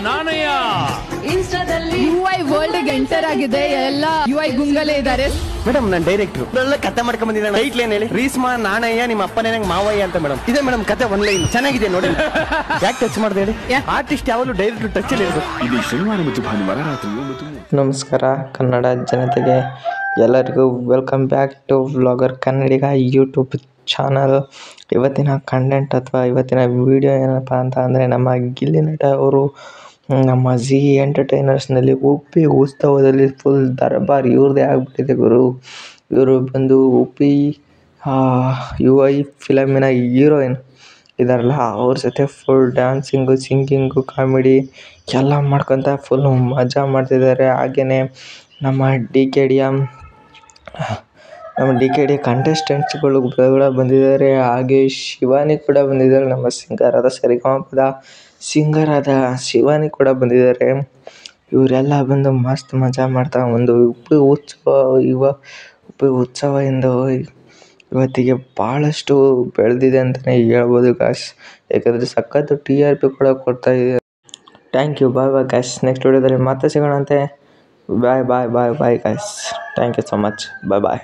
Nanaiah ಇನ್ಸ್ಟಾದಲ್ಲಿ UI world enter ಆಗಿದೆ. ಎಲ್ಲ UI ಗುಂಗಲೇ ಇದ್ದಾರೆ. ಮೇಡಮ್ ನಾನು ಡೈರೆಕ್ಟ್ರು ಎಲ್ಲ ಕತೆ ಮಾಡ್ಕೊಂಡ್ ಬಂದಿದ್ದೀನಿ. ಟೈಟ್ಲ್ ಏನ್ ಹೇಳಿ? ರೀಸ್ಮಾ ನಾಣಯ್ಯ ನಿಮ್ಮ ಅಪ್ಪನೇ ನಂಗೆ ಮಾವಯ್ಯ ಅಂತ ಮೇಡಮ್. ಇದೆ ಮೇಡಮ್ ಕತೆ ಒನ್ ಲೈನ್ ಚೆನ್ನಾಗಿದೆ ನೋಡಿ. ಯಾಕೆ ಟಚ್ ಮಾಡ್ದೆ ಹೇಳಿ? ಆರ್ಟಿಸ್ಟ್ ಯಾವಾಗಲೂ ಡೈರೆಕ್ಟ್ ಟಚ್ ಅಲ್ಲಿ ಇರಬೇಕು. ಇದು ಶನಿವಾರ ಮತ್ತು ಭಾನುವಾರ ರಾತ್ರಿ 9. ನಮಸ್ಕಾರ ಕನ್ನಡ ಜನತೆಗೆ ಎಲ್ಲರಿಗೂ welcome back to vlogger Kannadiga YouTube channel. ಇವತ್ತಿನ ಕಂಟೆಂಟ್ ಅಥವಾ ಇವತ್ತಿನ ವಿಡಿಯೋ ಏನಪ್ಪ ಅಂತ ಅಂದರೆ, ನಮ್ಮ ಗಿಲ್ಲಿ ನಟ ಅವರು ನಮ್ಮ ಝೀ ಎಂಟರ್ಟೈನರ್ಸ್ನಲ್ಲಿ ಉಪ್ಪಿ ಉತ್ಸವದಲ್ಲಿ ಫುಲ್ ದರ್ಬಾರ್ ಇವ್ರದ್ದೇ ಆಗಿಬಿಟ್ಟಿದೆ ಗುರು. ಇವರು ಬಂದು ಉಪ್ಪಿ UI ಫಿಲಮಿನ ಹೀರೋಯಿನ್ ಇದಾರಲ್ಲ, ಅವ್ರ ಜೊತೆ ಫುಲ್ ಡ್ಯಾನ್ಸಿಂಗು, ಸಿಂಗಿಂಗು, ಕಾಮಿಡಿ ಎಲ್ಲ ಮಾಡ್ಕೊತ ಫುಲ್ ಮಜಾ ಮಾಡ್ತಿದ್ದಾರೆ. ಹಾಗೆಯೇ ನಮ್ಮ ಡಿ ಕೆ ಡಿ ಕಂಟೆಸ್ಟೆಂಟ್ಸ್ಗಳು ಕೂಡ ಬಂದಿದ್ದಾರೆ. ಹಾಗೆ ಶಿವಾನಿ ಕೂಡ ಬಂದಿದ್ದಾರೆ. ನಮ್ಮ ಸಿಂಗರಾದ ಸರಿಗಮಪದ ಸಿಂಗರಾದ ಶಿವಾನಿ ಕೂಡ ಬಂದಿದ್ದಾರೆ. ಇವರೆಲ್ಲ ಬಂದು ಮಸ್ತ್ ಮಜಾ ಮಾಡ್ತಾ ಒಂದು ಉಪ್ಪಿ ಉತ್ಸವದಿಂದ ಇವತ್ತಿಗೆ ಭಾಳಷ್ಟು ಬೆಳೆದಿದೆ ಅಂತಲೇ ಹೇಳ್ಬೋದು ಗಾಯ್ಸ್. ಯಾಕಂದರೆ ಸಖತ್ತು TRP ಕೂಡ ಕೊಡ್ತಾ ಇದೆ. Thank you. Bye bye guys. Next ವಿಡಿಯೋದಲ್ಲಿ ಮತ್ತೆ ಸಿಗೋಣಂತೆ. Bye guys. Thank you so much. Bye.